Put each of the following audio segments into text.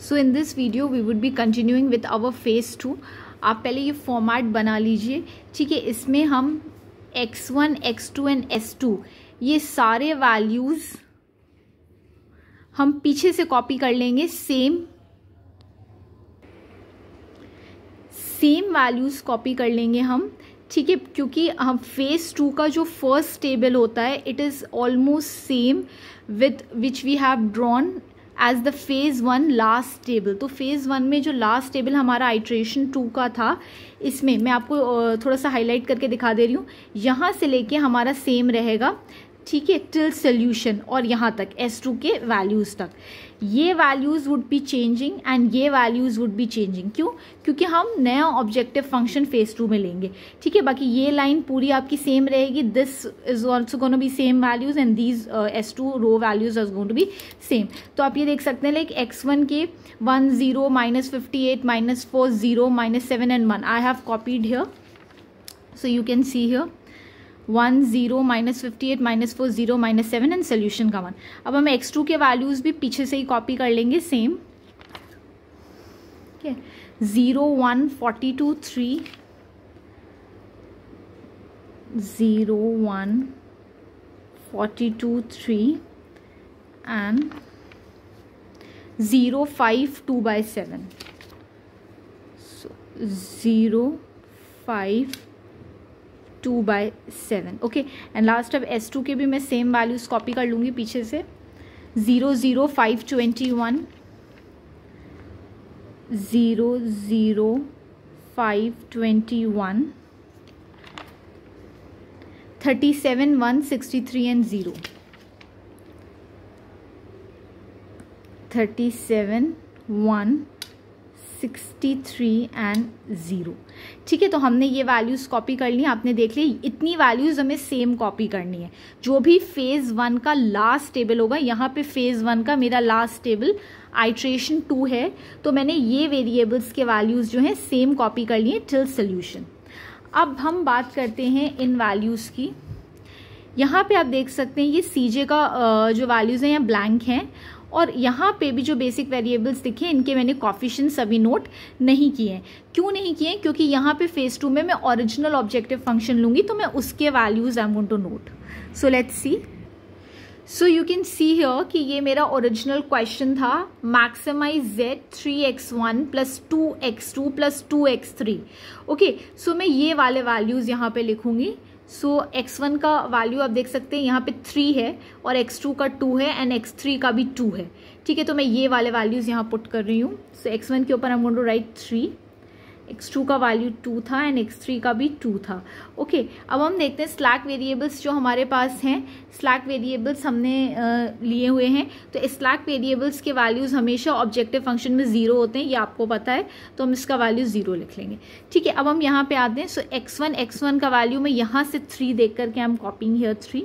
So in this video we would be continuing with our phase 2। आप पहले ये format बना लीजिए, ठीक है। इसमें हम x1, x2 एंड s2 ये सारे वैल्यूज हम पीछे से कॉपी कर लेंगे, सेम वैल्यूज कॉपी कर लेंगे हम, ठीक है। क्योंकि हम फेज 2 का जो फर्स्ट टेबल होता है it is almost same with which we have drawn as the phase 1 last table. तो फेज 1 में जो लास्ट टेबल हमारा आइट्रेशन 2 का था, इसमें मैं आपको थोड़ा सा हाईलाइट करके दिखा दे रही हूँ। यहाँ से लेके हमारा सेम रहेगा, ठीक है, टिल सोल्यूशन और यहाँ तक S2 के वैल्यूज़ तक। ये values would be changing and ये वैल्यूज़ वुड बी चेंजिंग। क्यों? क्योंकि हम नया ऑब्जेक्टिव फंक्शन फेज 2 में लेंगे, ठीक है। बाकी ये लाइन पूरी आपकी सेम रहेगी। This is also going to be same values and these S2 row values are going to be same. तो आप ये देख सकते हैं, लाइक x1 के 1 0 -58 -4 0 -7 and 1 I have copied here, so you can see here 1 0 -58 -4 0 -7 and solution का 1। अब हम x2 के वैल्यूज भी पीछे से ही कॉपी कर लेंगे सेम, ठीक है। 0 1 42 3 0 1 42 3 and 0 5 2/7। so 0 5 2/7, okay. And last अब S2 के भी मैं सेम वैल्यूज कॉपी कर लूँगी पीछे से। 0 0 5 21 0 0 5 21 37 1 63 एंड 0 37 1 63 एंड 0, ठीक है। तो हमने ये वैल्यूज़ कॉपी कर ली, आपने देख ली। इतनी वैल्यूज़ हमें सेम कॉपी करनी है। जो भी फेज़ 1 का लास्ट टेबल होगा, यहाँ पे फेज़ 1 का मेरा लास्ट टेबल आइट्रेशन 2 है, तो मैंने ये वेरिएबल्स के वैल्यूज़ जो हैं सेम कॉपी कर लिए टिल सोल्यूशन। अब हम बात करते हैं इन वैल्यूज़ की। यहाँ पे आप देख सकते हैं ये CJ का जो वैल्यूज़ हैं यहाँ ब्लैंक हैं, और यहाँ पे भी जो बेसिक वेरिएबल्स दिखे इनके मैंने कॉफिशिएंट्स अभी नोट नहीं किए हैं। क्यों नहीं किए? क्योंकि यहाँ पे फेज 2 में मैं ओरिजिनल ऑब्जेक्टिव फंक्शन लूँगी, तो मैं उसके values I am going to note. So let's see. So you can see here कि ये मेरा ओरिजिनल क्वेश्चन था, maximise z 3x1 + 2x2 + 2x3, okay. So मैं ये वाले वैल्यूज यहाँ पे लिखूंगी। सो x1 का वैल्यू आप देख सकते हैं यहाँ पे 3 है, और x2 का 2 है एंड x3 का भी 2 है, ठीक है। तो मैं ये वाले वैल्यूज यहाँ पुट कर रही हूँ। सो x1 के ऊपर I am going to write 3, x2 का वैल्यू 2 था एंड x3 का भी 2 था, ओके। अब हम देखते हैं स्लैक वेरिएबल्स जो हमारे पास हैं। स्लैक वेरिएबल्स हमने लिए हुए हैं, तो स्लैक वेरिएबल्स के वैल्यूज़ हमेशा ऑब्जेक्टिव फंक्शन में 0 होते हैं, ये आपको पता है, तो हम इसका वैल्यू 0 लिख लेंगे, ठीक है। अब हम यहाँ पे आते हैं। सो x1 का वैल्यू मैं यहाँ से 3 देख करके आई एम कॉपिंग हियर 3,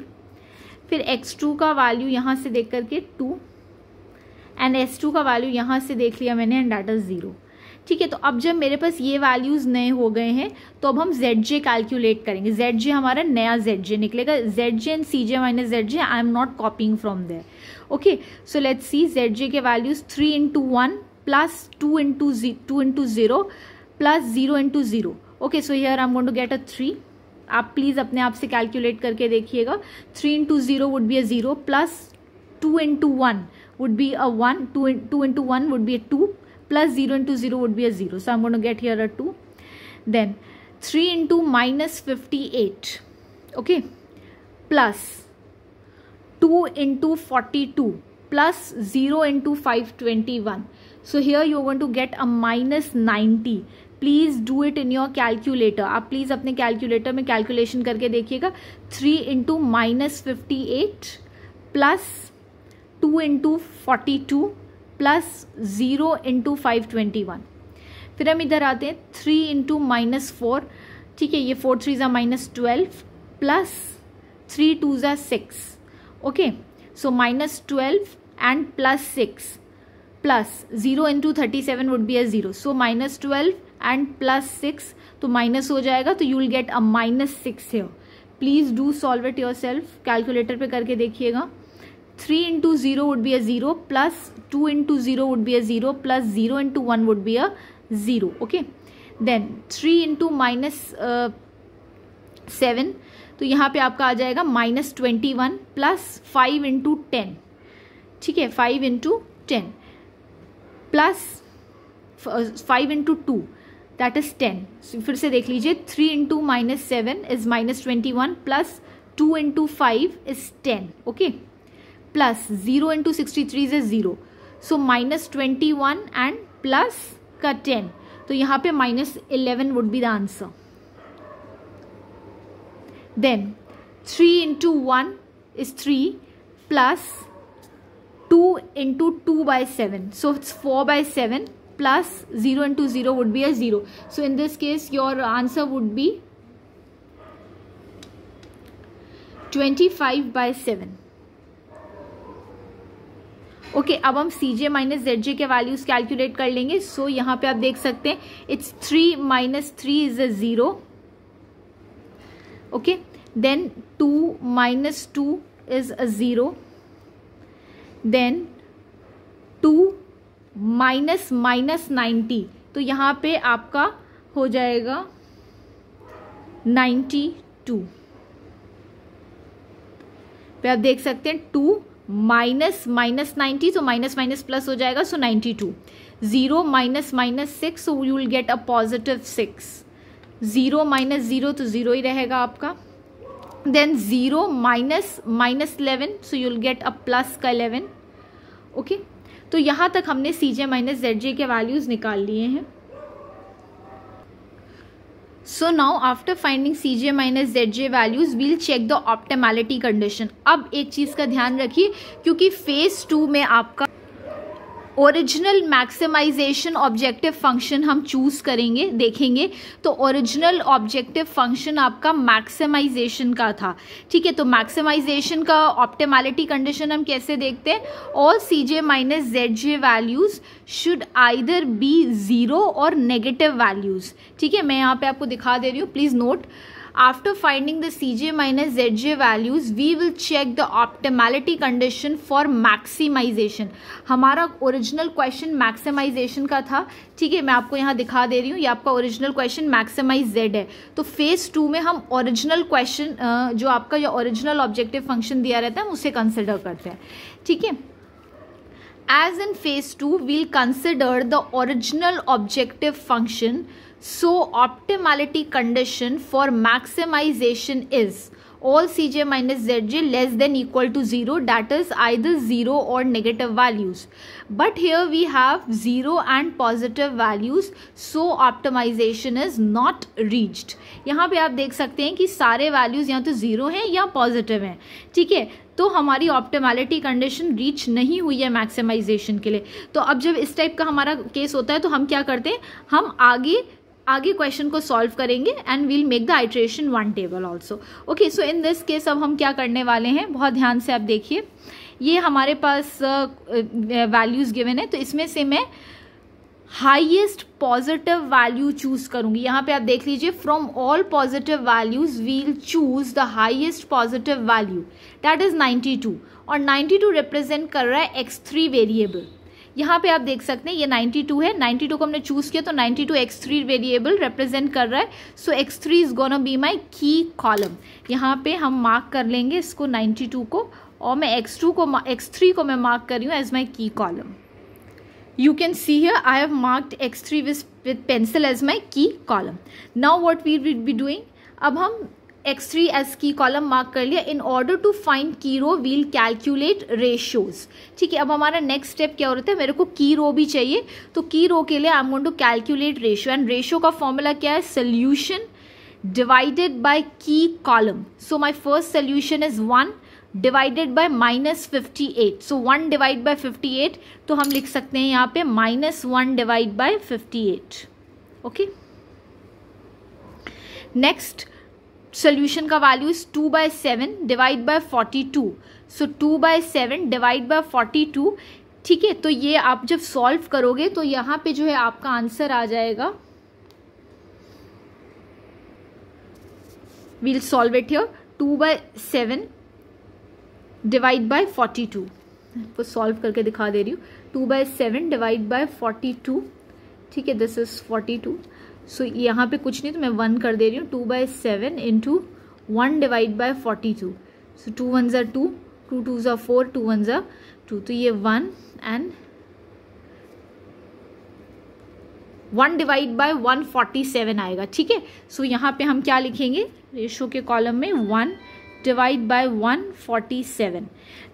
फिर x2 का वैल्यू यहाँ से देख करके 2 एंड s2 का वैल्यू यहाँ से देख लिया मैंने एंड दैट इज 0, ठीक है। तो अब जब मेरे पास ये वैल्यूज नए हो गए हैं, तो अब हम ZJ कैलकुलेट करेंगे। ZJ हमारा नया ZJ निकलेगा। ZJ and CJ - ZJ I am not copying from there, okay. So let's see ZJ के values 3 × 1 + 2 × 0 + 0 × 0, okay. So here I am going to get a 3। आप प्लीज़ अपने आप से कैलकुलेट करके देखिएगा। 3 × 0 would be a 0 + 2 × 1 would be a 1, 2 × 1 would be a 2 plus 0 × 0 would be a 0. So I'm going to get here a 2. Then 3 × -58, okay, plus 2 × 42 plus 0 × 521. So here you're going to get a -90. Please do it in your calculator. आप please अपने calculator में calculation करके देखिएगा। 3 × -58 plus 2 × 42 plus 0 × 521। फिर हम इधर आते हैं 3 × -4, ठीक है। ये 4 3s are -12 plus 3 2s are 6, okay. So -12 and +6 plus 0 × 37 would be a 0। So -12 and +6, तो माइनस हो जाएगा, तो you will get a -6 here. Please do solve it your self, calculator पे करके देखिएगा। 3 into 0 would be a 0, plus 2 into 0 would be a 0, plus 0 into 1 would be a 0. Okay, then 3 into minus 7, तो यहाँ पे आपका आ जाएगा -21 प्लस 5 इंटू 10. ठीक है, 5 into 10 plus 5 into 2 that is 10. फिर से देख लीजिए, 3 into -7 is -21 plus 2 into 5 is 10. Okay, plus 0 into 63 is 0. So -21 and plus का 10, तो यहाँ पे -11 would be the answer. Then 3 into 1 is 3 plus 2 into 2 by 7. So it's 4 by 7 plus 0 into 0 would be a 0. So in this case your answer would be 25 by 7. Okay, अब हम CJ minus ZJ के values calculate कर लेंगे. सो यहाँ पे आप देख सकते हैं it's 3 minus 3 is a 0. Okay, then 2 minus 2 is a 0. Then 2 minus 90, तो यहाँ पे आपका हो जाएगा 92. पे आप देख सकते हैं 2 minus 90, तो माइनस माइनस प्लस हो जाएगा, सो 92. 0 minus 6, so you will get a positive 6. 0 minus 0 तो 0 ही रहेगा आपका. Then 0 minus 11, so you'll get a plus का 11. ओके, तो यहाँ तक हमने CJ माइनस ZJ के वैल्यूज निकाल लिए हैं. So now after finding CJ minus ZJ values, we'll check the optimality condition. अब एक चीज का ध्यान रखिए, क्योंकि फेज 2 में आपका ओरिजिनल मैक्सिमाइजेशन ऑब्जेक्टिव फंक्शन हम चूज करेंगे, देखेंगे. तो ओरिजिनल ऑब्जेक्टिव फंक्शन आपका मैक्सिमाइजेशन का था. ठीक है, तो मैक्सिमाइजेशन का ऑप्टिमैलिटी कंडीशन हम कैसे देखते हैं? All CJ minus ZJ values should either be 0 or negative values. ठीक है, मैं यहाँ पे आपको दिखा दे रही हूँ, please note. After finding the CJ minus ZJ values, we will check the optimality condition for maximization. हमारा ओरिजिनल क्वेश्चन मैक्सिमाइजेशन का था. ठीक है, मैं आपको यहाँ दिखा दे रही हूँ, ये आपका ओरिजिनल क्वेश्चन मैक्सिमाइज Z है. तो फेज 2 में हम ओरिजिनल क्वेश्चन जो आपका ये ओरिजिनल ऑब्जेक्टिव फंक्शन दिया रहता है हम उसे कंसिडर करते हैं. ठीक है, as in phase 2 we'll consider the original objective function. So optimality condition for maximization is all CJ minus ZJ less than equal to 0, that is either 0 or negative values. But here we have 0 and positive values, so optimization is not reached. यहाँ पे आप देख सकते हैं कि सारे values या तो 0 हैं या पॉजिटिव हैं. ठीक है, तो हमारी ऑप्टिमैलिटी कंडीशन रीच नहीं हुई है मैक्सिमाइजेशन के लिए. तो अब जब इस टाइप का हमारा केस होता है तो हम क्या करते हैं, हम आगे क्वेश्चन को सॉल्व करेंगे and we'll make the iteration one table also. Okay, so in this case अब हम क्या करने वाले हैं, बहुत ध्यान से आप देखिए. ये हमारे पास वैल्यूज गिवन है, तो इसमें से मैं हाईएस्ट पॉजिटिव वैल्यू चूज करूंगी. यहाँ पे आप देख लीजिए, from all positive values we'll choose the highest positive value, that is 92. और 92 रिप्रेजेंट कर रहा है x3 वेरिएबल. यहाँ पे आप देख सकते हैं ये 92 है, 92 को हमने चूज किया तो 92 x3 वेरिएबल रिप्रेजेंट कर रहा है. सो x3 is gonna be my की कॉलम. यहाँ पे हम मार्क कर लेंगे इसको 92 को, और मैं x3 को मैं मार्क कर रही हूँ एज माई की column. You can see here I have marked x3 with pencil as my key column. Now what we will be doing, अब हम x3 as key column mark कर लिया. In order to find key row we'll calculate ratios. ठीक है, अब हमारा next step क्या हो रहा है, मेरे को key row भी चाहिए. तो key row के लिए I'm going to calculate ratio, and ratio का formula क्या है, solution divided by key column. So my first solution is 1 divided by -58. So 1 divide by 58, तो हम लिख सकते हैं यहाँ पे -1 divide by 58. Okay, next solution का value is 2/7 divide by 42. So 2/7 divide by 42. ठीक है, तो ये आप जब सॉल्व करोगे तो यहाँ पे जो है आपका आंसर आ जाएगा, we'll solve it here, 2/7 divide by 42. आपको सॉल्व करके दिखा दे रही हूँ. 2/7 डिवाइड बाय 42. ठीक है, दिस इज 42. सो यहाँ पे कुछ नहीं तो मैं 1 कर दे रही हूँ. 2/7 into 1 divide by 42. So 2 1s are 2, 2 2s are 4, 2 1s are 2. तो ये 1 एंड 1 डिवाइड बाय 147 आएगा. ठीक है, सो यहाँ पे हम क्या लिखेंगे रेशो के कॉलम में 1 डिवाइड बाय 147.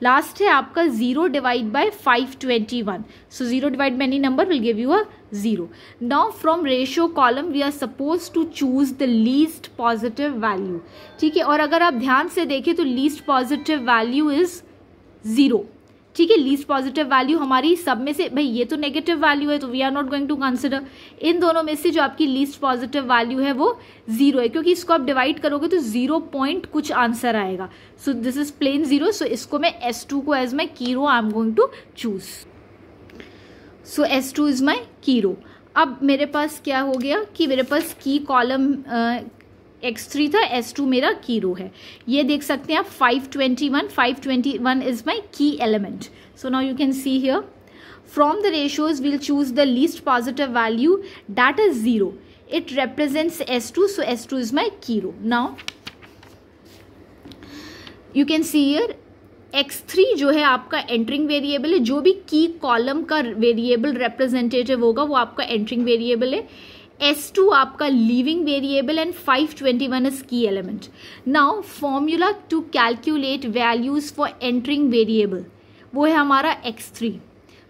लास्ट है आपका 0 divide by 521. So 0 divide by any number will give you a 0. Now from ratio column we are suppose to choose the least positive value. ठीक है, और अगर आप ध्यान से देखें तो लीस्ट पॉजिटिव वैल्यू इज 0. ठीक है, लीस्ट पॉजिटिव वैल्यू हमारी सब में से, भाई ये तो नेगेटिव वैल्यू है तो we are not going to consider. इन दोनों में से जो आपकी लीस्ट पॉजिटिव वैल्यू है वो 0 है, क्योंकि इसको आप डिवाइड करोगे तो 0 पॉइंट कुछ आंसर आएगा. So this is plane 0. So इसको मैं S2 को as my key row I am going to choose. So S2 is my key row. अब मेरे पास क्या हो गया कि मेरे पास की कॉलम X3 था, S2 मेरा की रो है. ये देख सकते हैं आप 521 इज माई की element. So now you can see here from the ratios will choose the least positive value that is 0. It represents S2, so S2 is my key row. Now you can see here X3 जो है आपका entering variable है. जो भी की column का variable representative होगा वो आपका एंटरिंग वेरिएबल है. S2 आपका leaving variable and 521 is key element. Now formula to calculate values for entering variable वो है हमारा X3.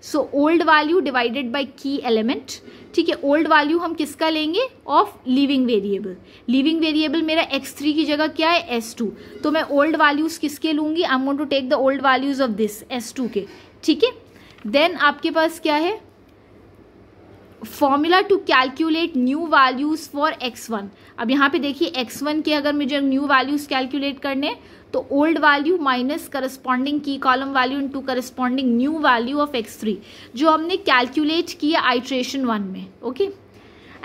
So old value divided by key element. ठीक है, ओल्ड वैल्यू हम किसका लेंगे of leaving variable. Leaving variable मेरा X3 की जगह क्या है S2. तो मैं ओल्ड वैल्यूज किसके लूंगी, I am going to take the old values of this S2 के. ठीक है, देन आपके पास क्या है formula to calculate new values for X1. अब यहाँ पे देखिए X1 के अगर मुझे न्यू वैल्यूज कैलकुलेट करने हैं तो old value minus corresponding key column value into corresponding new value of X3 जो हमने कैलकुलेट किया आइट्रेशन 1 में. Okay,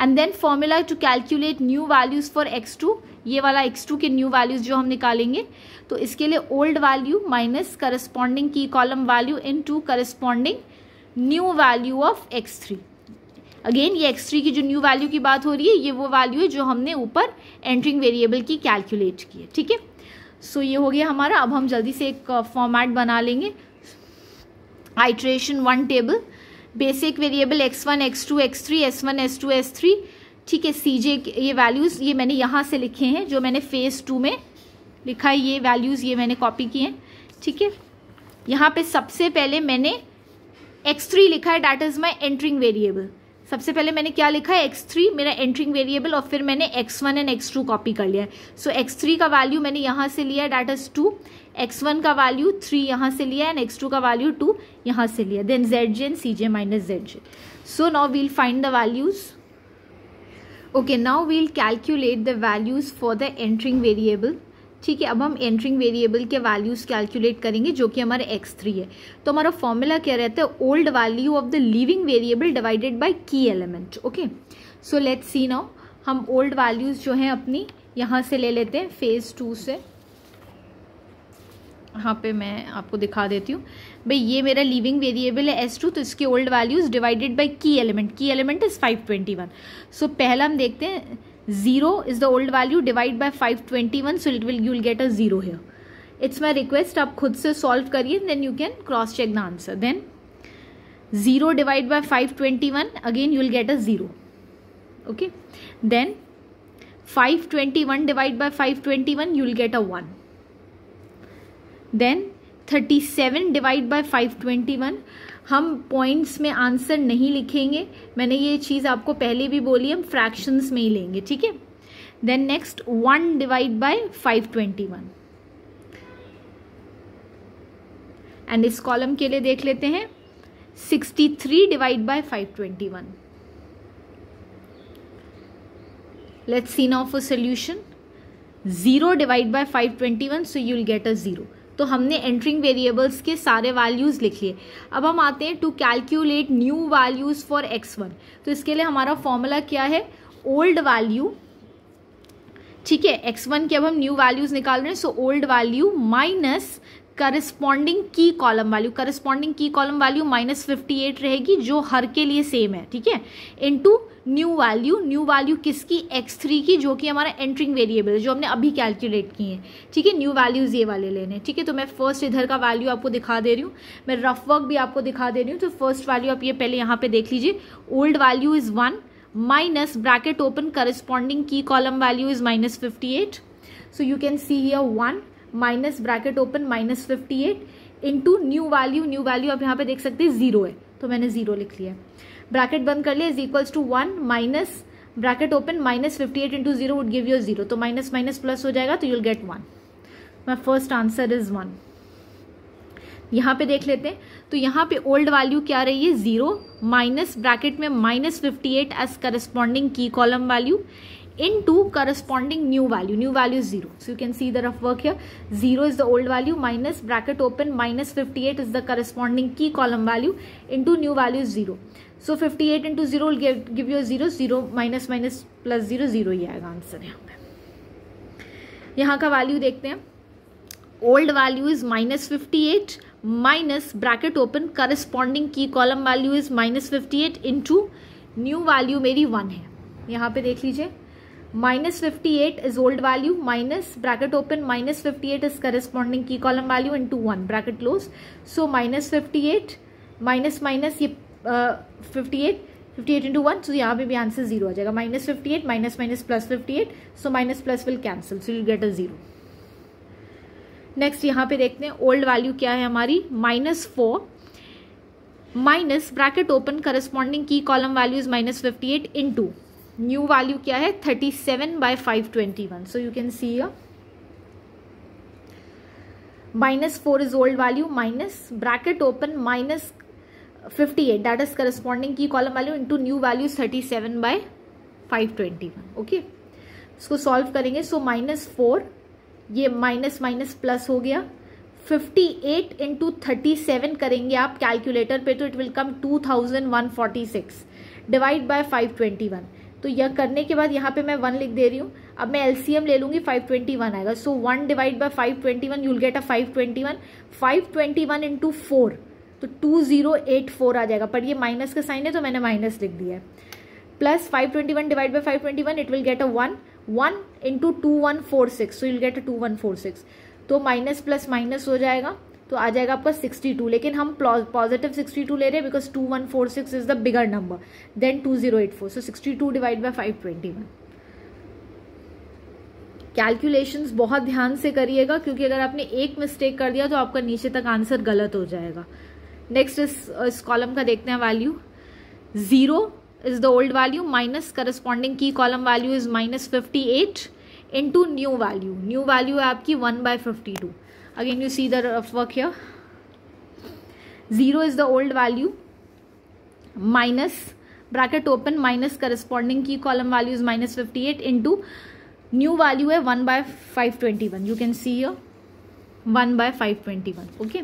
and then formula to calculate new values for X2. ये वाला X2 के न्यू वैल्यूज जो हम निकालेंगे तो इसके लिए old value minus corresponding key column value into corresponding new value of X3. Again ये X3 की जो न्यू वैल्यू की बात हो रही है ये वो वैल्यू है जो हमने ऊपर एंटरिंग वेरिएबल की कैलकुलेट की है. ठीक है, सो ये हो गया हमारा. अब हम जल्दी से एक फॉर्मेट बना लेंगे. Iteration 1 table, basic variable X1 X2 X3 S1 S2 S3. ठीक है, CJ ये वैल्यूज़ ये मैंने यहाँ से लिखे हैं जो मैंने फेज 2 में लिखा है. ये वैल्यूज़ ये मैंने कॉपी किए हैं. ठीक है, यहाँ पे सबसे पहले मैंने X3 लिखा है that is my entering variable. सबसे पहले मैंने क्या लिखा है X3 मेरा एंटरिंग वेरिएबल और फिर मैंने X1 एंड X2 कॉपी कर लिया है. सो X3 का वैल्यू मैंने यहाँ से लिया है दैट इज 2, X1 का वैल्यू 3 यहाँ से लिया है एंड X2 का वैल्यू 2 यहाँ से लिया. Then ZJ and CJ minus ZJ. So now we'll find the values. Okay, now we'll calculate the values for the entering variable. ठीक है, अब हम एंटरिंग वेरिएबल के वैल्यूज कैलकुलेट करेंगे जो कि हमारे X3 है. तो हमारा फॉर्मूला क्या रहता है old value of the leaving variable divided by key element. Okay, so let's see now हम ओल्ड वैल्यूज जो हैं अपनी यहाँ से ले लेते हैं फेज 2 से. यहाँ पे मैं आपको दिखा देती हूँ. भाई ये मेरा लिविंग वेरिएबल है S2 तो इसके old values divided by key element is 521. सो पहला हम देखते हैं 0 is the old value divide by 521 so you will get a 0 here. It's my request आप खुद से solve करिए then you can cross check the answer. Then 0 divide by 521 again you will get a 0. Okay, then 521 divide by 521 you will get a 1. Then 37 divide by 521. हम points में answer नहीं लिखेंगे, मैंने ये चीज़ आपको पहले भी बोली, हम फ्रैक्शंस में ही लेंगे. ठीक है, then next 1 divide by 521 and इस कॉलम के लिए देख लेते हैं 63 divide by 521. Let's see now for solution. 0 divide by 521 so you will get a 0. तो हमने एंटरिंग वेरिएबल्स के सारे वैल्यूज लिख लिए. अब हम आते हैं to calculate new values for X1. तो इसके लिए हमारा फॉर्मूला क्या है ओल्ड वैल्यू. ठीक है, X1 के अब हम न्यू वैल्यूज निकाल रहे हैं. सो old value minus corresponding key column value -58 रहेगी, जो हर के लिए सेम है, ठीक है, इनटू न्यू वैल्यू किसकी, x3 की, जो कि हमारा एंट्रिंग वेरिएबल है, जो हमने अभी कैलकुलेट की है, ठीक है। न्यू वैल्यूज ये वाले लेने, ठीक है। तो मैं फर्स्ट इधर का वैल्यू आपको दिखा दे रही हूँ, मैं रफ वर्क भी आपको दिखा दे रही हूँ। तो फर्स्ट वैल्यू आप ये पहले यहाँ पे देख लीजिए, old value is 1 minus bracket open corresponding key column value is -58, so you can see here 1 minus bracket open -58 into new value आप यहाँ पे देख सकते हैं 0 है, तो मैंने 0 लिख लिया, ब्रैकेट बंद कर लिया, is equals to 1 minus bracket open -58 into 0 would give you 0, तो माइनस माइनस प्लस हो जाएगा, तो you'll get 1। My first answer is 1। यहाँ पे देख लेते हैं, तो यहाँ पे ओल्ड वैल्यू क्या रही है 0 माइनस ब्रैकेट में -58 as corresponding key column value into corresponding new value is 0, so you can see the rough work here, 0 is the old value minus bracket open -58 is the corresponding key column value into new value is 0, so 58 into 0 will give you a 0 minus plus 0 ही आएगा answer. यहाँ पे यहाँ का value देखते हैं, old value is -58 minus bracket open corresponding key column value is -58 into new value मेरी 1 है, यहाँ पे देख लीजिए, -58 is old value minus bracket open -58 is corresponding key column value into 1 bracket close, so -58 minus ये 58 into 1, so यहाँ पे भी आंसर 0 आ जाएगा, -58 minus +58, so minus plus will cancel, so you'll get a 0। Next यहाँ पे देखते हैं, ओल्ड वैल्यू क्या है हमारी -4 minus bracket open corresponding key column value is -58 into new value क्या है 37/521, so you can see here -4 is old value minus bracket open -58 that is corresponding key column value into new value 37/521, okay। इसको solve करेंगे, so -4 ये minus plus हो गया, 58 into 37 करेंगे आप calculator पे, तो it will come 2146 divide by 521, तो यह करने के बाद यहाँ पे मैं 1 लिख दे रही हूँ, अब मैं एलसीएम ले लूंगी, 521 आएगा, सो 1 divide by 521 you'll get a 521 into 4, तो 2084 आ जाएगा, पर ये माइनस का साइन है तो मैंने माइनस लिख दिया है, plus 521 divide by 521 it will get a 1 into 2146, so you'll get a 2146, तो माइनस प्लस माइनस हो जाएगा, तो आ जाएगा आपका 62, लेकिन हम पॉजिटिव 62 ले रहे हैं because 2146 is the bigger number then 2084, so 62 divide by 521। Calculations बहुत ध्यान से करिएगा, क्योंकि अगर आपने एक मिस्टेक कर दिया तो आपका नीचे तक आंसर गलत हो जाएगा। नेक्स्ट इस कॉलम का देखते हैं value, 0 is the old value minus corresponding key column value is -58 into new value है आपकी 1/52। Again you see the rough work here, 0 is the old value minus bracket open minus corresponding key column value is -58 into new value है 1/521, you can see here 1/521, okay।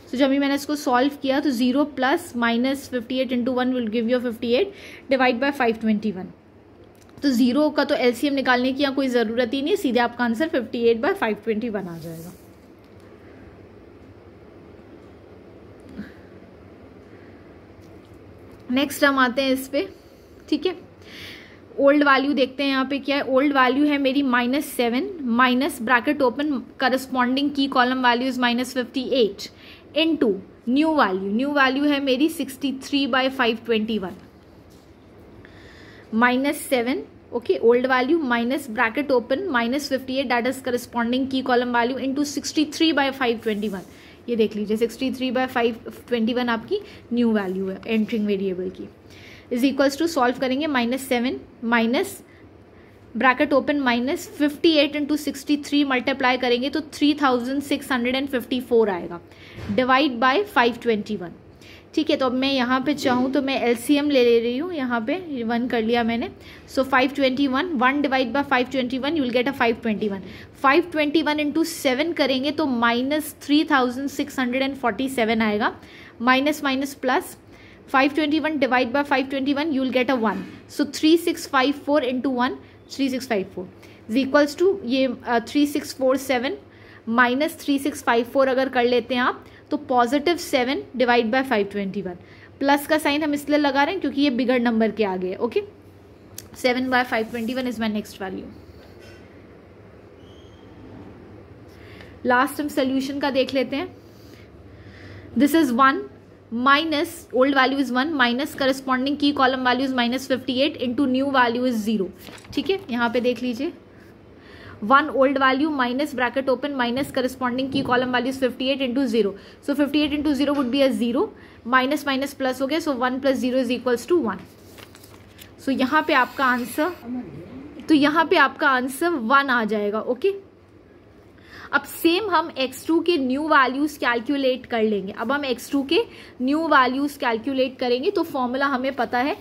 so जब भी मैंने इसको solve किया तो 0 plus -58 into 1 will give you 58 divide by 521, तो 0 का तो एलसीएम निकालने की यहाँ कोई ज़रूरत ही नहीं, सीधे आपका आंसर 58/521 आ जाएगा। नेक्स्ट हम आते हैं इस पे, ठीक है। ओल्ड वैल्यू देखते हैं यहाँ पे क्या है, ओल्ड वैल्यू है मेरी -7 minus bracket open corresponding key column value is -58 into new value है मेरी 63/521 -7, okay, old value minus bracket open -58 that is corresponding key column value into 63/521, ये देख लीजिए 63/521 आपकी न्यू वैल्यू है एंट्रिंग वेरिएबल की, इज इक्वल्स टू सॉल्व करेंगे -7 minus bracket open -58 into 63 multiply करेंगे तो 3654 आएगा डिवाइड बाय 521, ठीक है। तो अब मैं यहाँ पे चाहूँ तो मैं एलसीएम ले रही हूँ, यहाँ पे 1 कर लिया मैंने, so 521 1 divide by 521 you will get a 521 into 7 करेंगे तो -3647 आएगा, minus plus 521 divide by 521 you will get a 1, so 3654 into 1 3654 is equals to ये 3647 -3654 अगर कर लेते हैं आप तो +7 डिवाइड बाय 521। प्लस का साइन हम इसलिए लगा रहे हैं क्योंकि ये बिगर नंबर के आगे है। Okay, 7/521 is my next value. Last हम सोल्यूशन का देख लेते हैं। This is 1 minus old value is 1 minus corresponding key column value is -58 into new value is 0। ठीक है, यहाँ पे देख लीजिए 1 old value minus bracket open minus corresponding key column value is 58 into 0। So 58 into 0 would be a 0, minus minus plus हो गया, सो 1 + 0 is equals to 1। सो यहाँ पे आपका आंसर, तो यहाँ पे आपका आंसर 1 आ जाएगा। ओके, अब सेम हम x2 के न्यू वैल्यूज कैलकुलेट कर लेंगे। अब हम x2 के न्यू वैल्यूज कैलकुलेट करेंगे तो फॉर्मूला हमें पता है।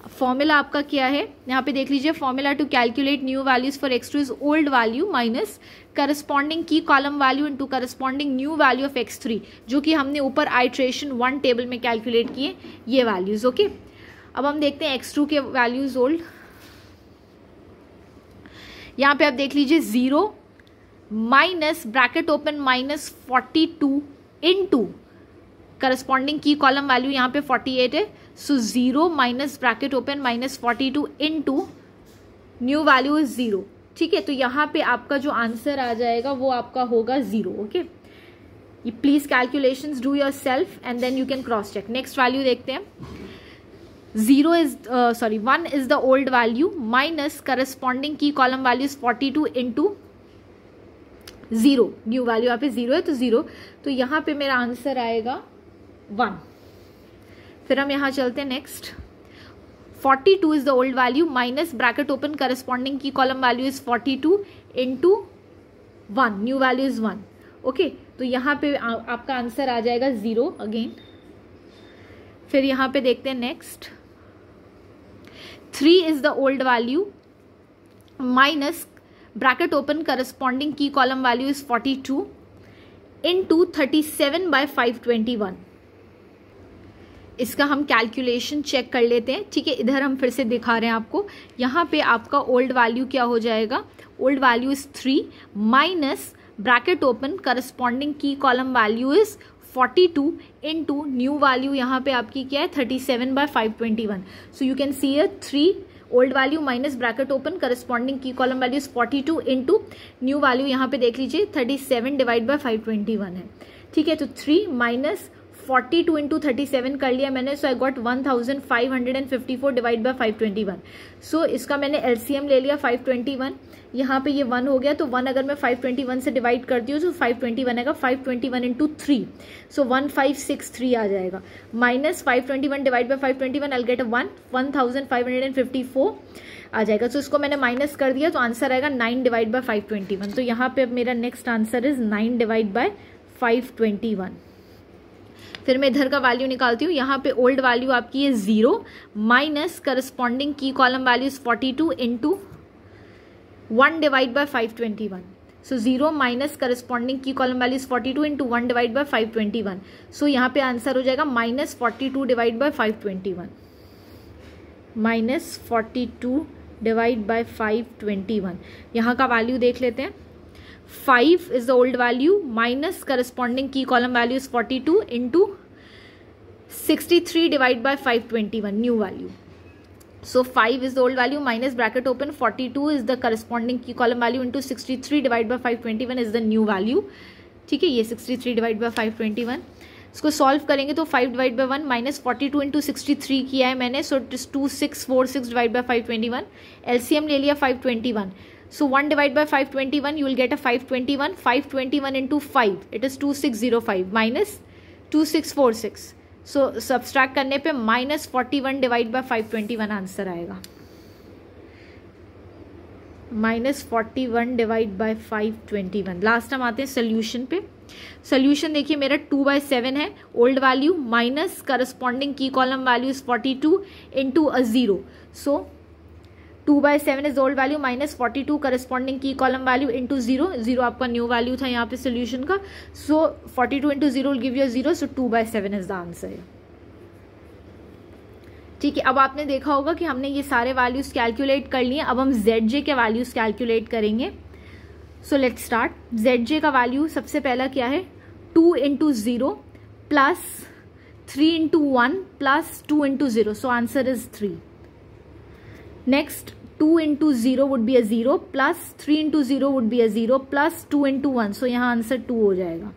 फॉर्मूला आपका क्या है, यहाँ पे देख लीजिए, formula to calculate new values for x2 is old value minus corresponding key column value into corresponding new value of x3, जो कि हमने ऊपर आइट्रेशन 1 टेबल में कैलकुलेट किए ये वैल्यूज। ओके, अब हम देखते हैं x2 के वैल्यूज ओल्ड। यहाँ पे आप देख लीजिए 0 minus bracket open -42 into corresponding key column value यहाँ पे 48 है, सो 0 minus bracket open -42 into new value is 0। ठीक है, तो यहाँ पे आपका जो आंसर आ जाएगा वो आपका होगा 0। ओके, ये please calculations do yourself and then you can cross check. Next value देखते हैं। 1 is the old value minus corresponding key column value is 42 into 0। New value यहाँ पे 0 है तो 0, तो यहाँ पे मेरा आंसर आएगा 1। फिर हम यहाँ चलते हैं next. 42 is the old value minus bracket open corresponding key column value is 42 into 1, new value is 1। Okay, तो यहाँ पे आपका आंसर आ जाएगा 0 अगेन। फिर यहाँ पे देखते हैं next. 3 is the old value minus bracket open corresponding key column value is 42 into 37/521। इसका हम कैलकुलेशन चेक कर लेते हैं। ठीक है, इधर हम फिर से दिखा रहे हैं आपको। यहाँ पे आपका ओल्ड वैल्यू क्या हो जाएगा, old value is 3 minus bracket open corresponding key column value is 42 into new value यहाँ पे आपकी क्या है 37/521। So you can see 3 old value minus bracket open corresponding key column value 42 into new value यहाँ पे देख लीजिए 37 डिवाइड बाय 521 है। ठीक है, तो 3 माइनस 42 इंटू 37 कर लिया मैंने, सो आई गॉट 1554 डिवाइड बाय 521। सो इसका मैंने एलसीएम ले लिया 521, यहाँ पे ये 1 हो गया, तो 1 अगर मैं 521 से डिवाइड करती हूँ तो 521 आएगा, 521 इंटू 3, सो 1563 आ जाएगा, minus 521 divide by 521 I get 1554 आ जाएगा। तो इसको मैंने माइनस कर दिया तो आंसर आएगा 9 डिवाइड बाय 521। तो यहाँ पे अब मेरा next answer is 9 divide by 521। फिर मैं इधर का वैल्यू निकालती हूँ। यहाँ पे ओल्ड वैल्यू आपकी है 0 minus corresponding key column value is 42 into 1 divide by 521। So 0 minus corresponding key column value is 42 into 1 divide by 521। So यहाँ पे आंसर हो जाएगा -42 डिवाइड बाय 521, -42 डिवाइड बाय 521। यहाँ का वैल्यू देख लेते हैं। 5 is the old value minus corresponding key column value is 42 into 63 divided by 521 new value. So 5 is the old value minus bracket open 42 is the corresponding key column value into 63 divided by 521 is the new value. ठीक है, ये 63 divided by 521 इसको solve करेंगे तो 5 divide by 1 minus 42 into 63 किया है मैंने, सो 2646 divide by 521। LCM ले लिया 521, so 1 divided by 521 you will get a 521, 521 into 5 it is 2605 minus 2646, so subtract करने पे -41 divided by 521 आंसर आएगा, -41 डिवाइड बाय 521। लास्ट हम आते हैं सोल्यूशन पे। सोल्यूशन देखिए मेरा 2/7 है, old value minus corresponding key column value is 42 into a 0, so 2/7 is old value minus 42 corresponding key column value into 0, 0 आपका न्यू वैल्यू था यहाँ पे सोल्यूशन का, सो 42 into 0 will give you 0, so 2/7 is the answer. ठीक है, अब आपने देखा होगा कि हमने ये सारे वैल्यूज कैलकुलेट कर लिए। अब हम ZJ के वैल्यूज कैलकुलेट करेंगे। So let's start. ZJ का वैल्यू सबसे पहला क्या है, 2 into 0 plus 3 into 1 plus 2 into 0, so answer is 3. Next 2 into 0 would be a 0 plus 3 into 0 would be a 0 plus 2 into 1, सो यहाँ आंसर 2 हो जाएगा.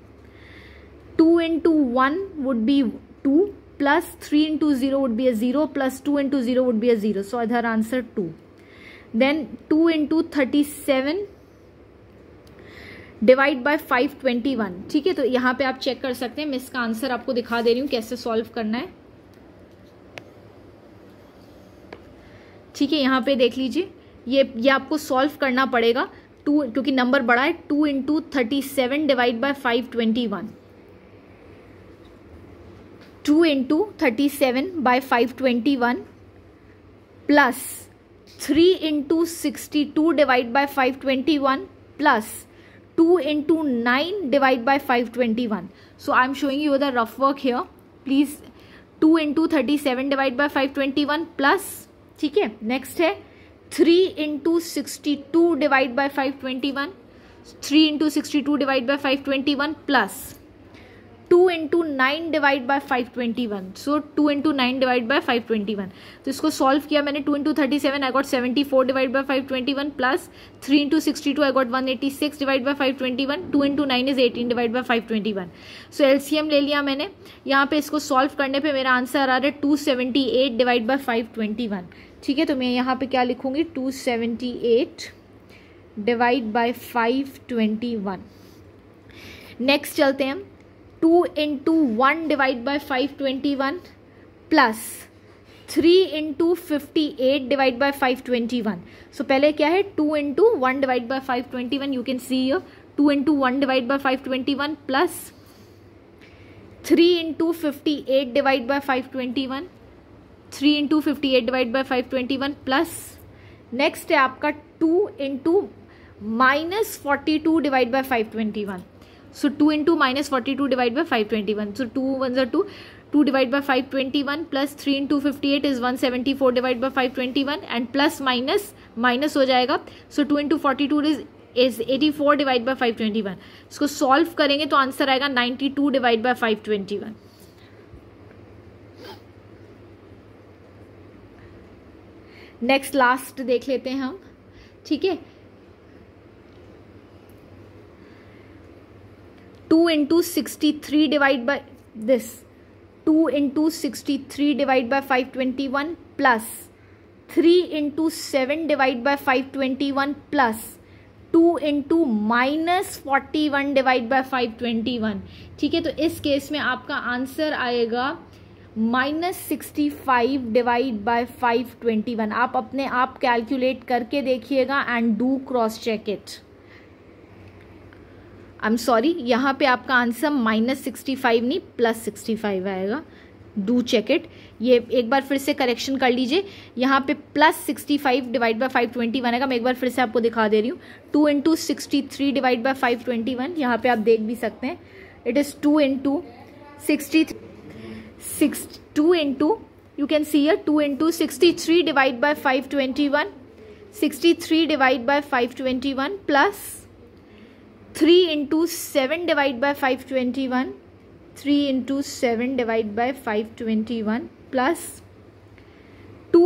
2 into 1 would be 2 plus 3 into 0 would be a 0 plus 2 into 0 would be a 0, so इधर answer 2. Then 2 into 37 divide by 521. ठीक है, तो यहाँ पे आप चेक कर सकते हैं, मैं इसका आंसर आपको दिखा दे रही हूँ कैसे सॉल्व करना है. ठीक है, यहाँ पे देख लीजिए, ये आपको सॉल्व करना पड़ेगा. 2 क्योंकि नंबर बड़ा है. 2 into 37 divide by 521. 2 into 37 by 521 plus 3 into 62 divide by 521 plus 2 into 9 divide by 521. So I am showing you the rough work here. Please 2 into 37 divide by 521 plus, ठीक है. नेक्स्ट है 3 into 62 divide by 521. 3 into 62 divide by 521 plus 2 into 9 divide by 521. So 2 into 9 divide by 521. तो इसको solve किया मैंने. 2 into 37 I got 74 divide by 521 plus 3 into 62 I got 186 divide by 521. 2 into 9 is 18 divide by 521. So LCM ले लिया मैंने. यहाँ पे इसको सॉल्व करने पे मेरा आंसर आ रहा है 278 डिवाइड बाय 521. ठीक है, तो मैं यहाँ पे क्या लिखूंगी, 278 डिवाइड बाय 521. नेक्स्ट चलते हैं हम. 2 into 1 divide by 521 plus 3 into 58 divide by 521. सो पहले क्या है, 2 into 1 divide by 521. You can see here 2 into 1 divide by 521 plus 3 into 58 divide by 521. 3 into 58 divide by 521 plus next है आपका 2 into minus 42 divide by 521. So 2 into minus 42 divide by 521. So 2 ones are 2. 2 divide by 521 plus 3 into 58 is 174 divide by 521 and plus minus हो जाएगा. So 2 into 42 is 84 divide by 521. इसको solve करेंगे तो answer आएगा 92 divide by 521. Next last देख लेते हैं हम. ठीक है, 2 into 63 divide by this. 2 into 63 divide by 521 plus 3 into 7 divide by 521 plus 2 into minus 41 divide by 521. ठीक है, तो इस केस में आपका आंसर आएगा -65 डिवाइड बाय 521. आप अपने आप कैलकुलेट करके देखिएगा and do cross check it. I am sorry, यहाँ पे आपका आंसर -65 नहीं +65 आएगा. Do check it. ये एक बार फिर से करेक्शन कर लीजिए. यहाँ पे +65 डिवाइड बाय 521 आएगा. मैं एक बार फिर से आपको दिखा दे रही हूँ. 2 into 63 डिवाइड बाय 521. यहाँ पे आप देख भी सकते हैं. It is 2 into 2 can see here 2 into 63 divide by 521. 63 divide by 521 plus 3 into 7 divide by 521. 3 into 7 divide by 521 plus 2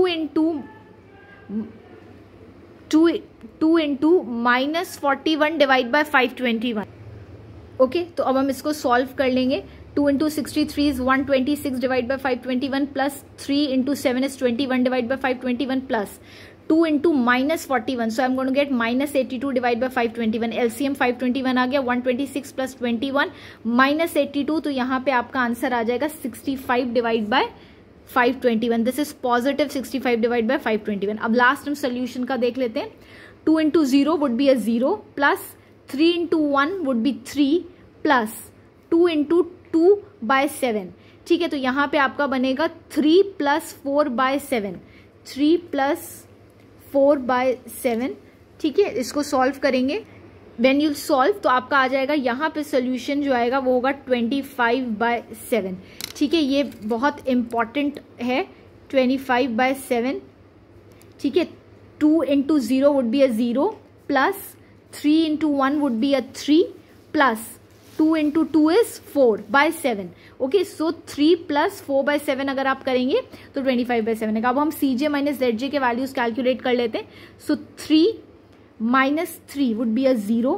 into minus 41 divide by 521. Okay, तो अब हम इसको सॉल्व कर लेंगे. 2 into 63 is 126 divide by 521 plus 3 into 7 is 21 divide by 521 plus 2 into minus 41. So I'm going to get minus 82 divided by 521. LCM 521 आ गया. 126 plus 21 minus 82. तो यहाँ पे आपका आंसर आ जाएगा 65 divide by 521. This is positive 65 divide by 521. अब last हम solution का देख लेते हैं. 2 into 0 would be a 0 plus 3 into 1 would be 3 plus 2 into 2 by 7. ठीक है, तो यहाँ पे आपका बनेगा 3 plus 4 by 7. 3 plus 4 by 7. ठीक है, इसको सॉल्व करेंगे. व्हेन यू सॉल्व तो आपका आ जाएगा यहाँ पे सोल्यूशन जो आएगा वो होगा 25 by 7. ठीक है, ये बहुत इंपॉर्टेंट है. 25 by 7. ठीक है, 2 into 0 would be a 0 plus 3 into 1 would be a 3 plus 2 into 2 is 4 by 7. Okay, so 3 plus 4 by 7 अगर आप करेंगे तो 25 by 7 है। अब हम CJ माइनस ZJ के वैल्यूज कैलकुलेट कर लेते हैं। सो 3 minus 3 would be a 0,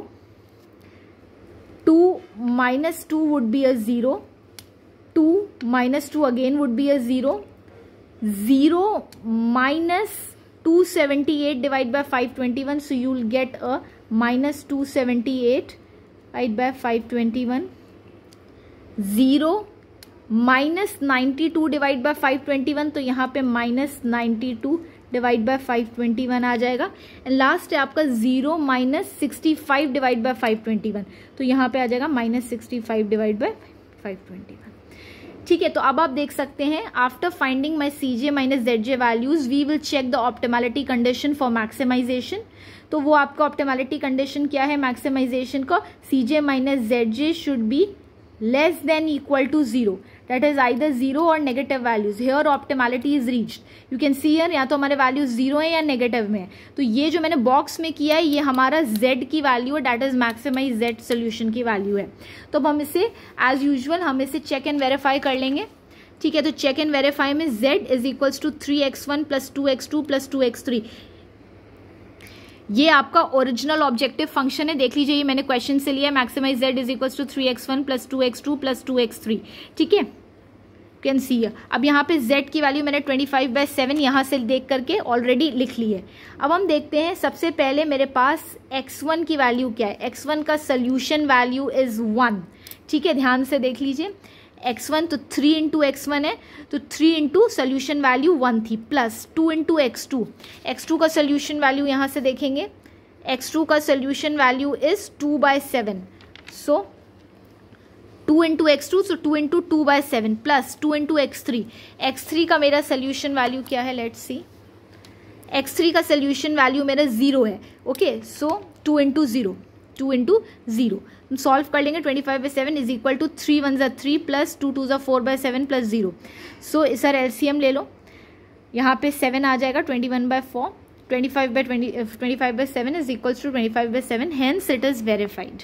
2 minus 2 would be a 0, 2 minus 2 again would be a 0, 0 minus 278 divided by 521, so you will get a minus 278 divided by 521, 0 minus 92 divided by 521, तो यहाँ पे minus 92 divide by 521 आ जाएगा। And last है आपका 0 minus 65 divide by 521, तो यहाँ पे आ जाएगा माइनस 65 डिवाइड बाय 521। ठीक है, तो अब आप देख सकते हैं after finding my CJ minus ZJ values we will check the optimality condition for maximisation. तो वो आपका ऑप्टिमैलिटी कंडीशन क्या है मैक्सिमाइजेशन का? CJ minus ZJ should be less than equal to 0, that is either 0 or negative values. Here optimality is reached. You can see here या तो हमारे values 0 है या नेगेटिव में है। तो ये जो मैंने बॉक्स में किया है ये हमारा z की वैल्यू है, that is maximise z solution की वैल्यू है। तो अब हम इसे एज यूजुअल हम इसे चेक एंड वेरीफाई कर लेंगे। ठीक है, तो चेक एंड वेरीफाई में z is equals to 3x1 plus 2x2 plus 2x3, ये आपका ओरिजिनल ऑब्जेक्टिव फंक्शन है। देख लीजिए, ये मैंने क्वेश्चन से लिया, maximise z is equals to 3x1 plus 2x2 plus 2x3। ठीक है, कैन सी। अब यहाँ पे z की वैल्यू मैंने 25/7 यहाँ से देख करके ऑलरेडी लिख ली है। अब हम देखते हैं, सबसे पहले मेरे पास x1 की वैल्यू क्या है। x1 का सोल्यूशन वैल्यू इज 1। ठीक है, ध्यान से देख लीजिए, x1 तो 3 इंटू x1 है, तो 3 इंटू सोल्यूशन वैल्यू 1 थी, प्लस 2 इंटू x2। x2 का सोल्यूशन वैल्यू यहाँ से देखेंगे, x2 का solution value is 2/7, so 2 into x2, so 2 into 2/7 plus 2 into x3। x3 का मेरा सोल्यूशन वैल्यू क्या है, लेट्स सी। x3 का सोल्यूशन वैल्यू मेरा 0 है। ओके, सो 2 इंटू 0, 2 इंटू 0 सॉल्व कर लेंगे। 25/7 इज इक्वल टू 3 1 ज़ा 3 प्लस 2 2 ज़ा 4/7 प्लस 0। सो सर एलसीएम ले लो, यहाँ पे 7 आ जाएगा, 21/4, 25/7 is equals to 25/7, hence it is verified.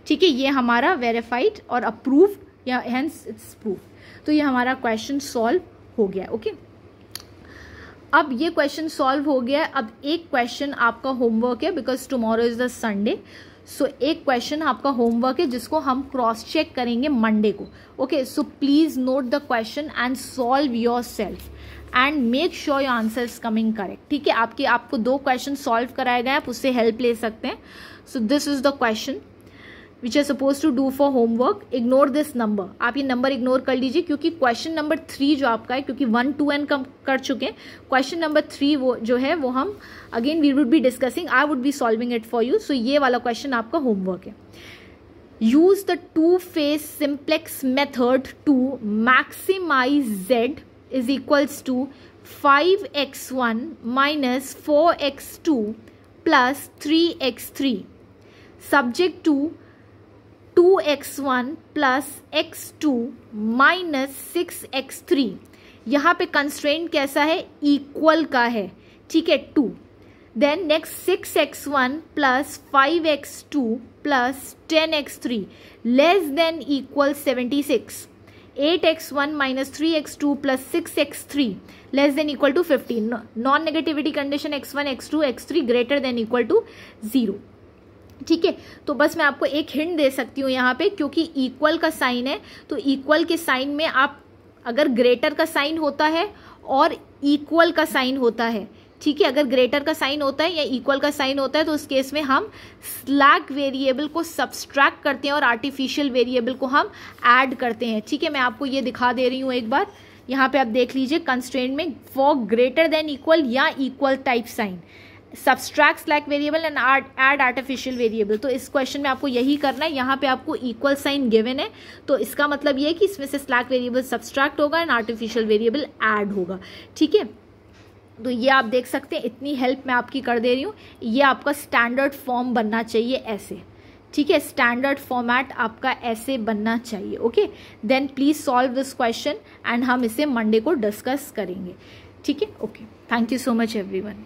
ठीक है, ये हमारा वेरीफाइड और अप्रूव या हेंस इट्स प्रूफ। तो ये हमारा क्वेश्चन सॉल्व हो गया। ओके, अब ये क्वेश्चन सॉल्व हो गया। अब एक क्वेश्चन आपका होमवर्क है, because tomorrow is the Sunday. So एक क्वेश्चन आपका होमवर्क है जिसको हम क्रॉस चेक करेंगे मंडे को। Okay, so please note the question and solve yourself and make sure your answer is coming correct. ठीक है, आपको 2 क्वेश्चन सॉल्व कराए गए, आप उससे हेल्प ले सकते हैं। So this is the question which are suppose to do for homework. Ignore this number, आप ये नंबर इग्नोर कर लीजिए, क्योंकि क्वेश्चन नंबर 3 जो आपका है, क्योंकि 1 2 एंड कम कर चुके हैं, क्वेश्चन नंबर 3 वो जो है वो हम again we would be discussing, I would be solving it for you. So ये वाला क्वेश्चन आपका होमवर्क है। Use the 2-phase simplex method to maximise z is equals to 5x1 minus 4x2 plus 3x3 subject to 2x1 plus x2 minus 6x3। यहाँ पे constraint कैसा है, equal का है। ठीक है, 2। Then next 6x1 plus 5x2 plus 10x3 less than equal 76। 8x1 minus 3x2 plus 6x3 less than equal to 15। Non negativity condition x1 x2 x3 greater than equal to 0। ठीक है, तो बस मैं आपको एक हिंट दे सकती हूँ यहाँ पे, क्योंकि इक्वल का साइन है, तो इक्वल के साइन में आप अगर ग्रेटर का साइन होता है और इक्वल का साइन होता है, ठीक है, अगर ग्रेटर का साइन होता है या इक्वल का साइन होता है, तो उस केस में हम स्लैक वेरिएबल को सब्सट्रैक्ट करते हैं और आर्टिफिशियल वेरिएबल को हम ऐड करते हैं। ठीक है, मैं आपको ये दिखा दे रही हूँ एक बार, यहाँ पे आप देख लीजिए कंस्ट्रेंट में फॉर ग्रेटर देन इक्वल या equal type sign subtract slack variable and add artificial variable. तो इस क्वेश्चन में आपको यही करना है। यहाँ पे आपको इक्वल साइन गिवन है, तो इसका मतलब ये है कि इसमें से स्लैक वेरिएबल सब्सट्रैक्ट होगा एंड आर्टिफिशियल वेरिएबल ऐड होगा। ठीक है, तो ये आप देख सकते हैं, इतनी हेल्प मैं आपकी कर दे रही हूँ। ये आपका स्टैंडर्ड फॉर्म बनना चाहिए ऐसे। ठीक है, स्टैंडर्ड फॉर्मेट आपका ऐसे बनना चाहिए। Okay, then please solve this question and हम इसे मंडे को डिस्कस करेंगे। ठीक है, okay, thank you so much everyone.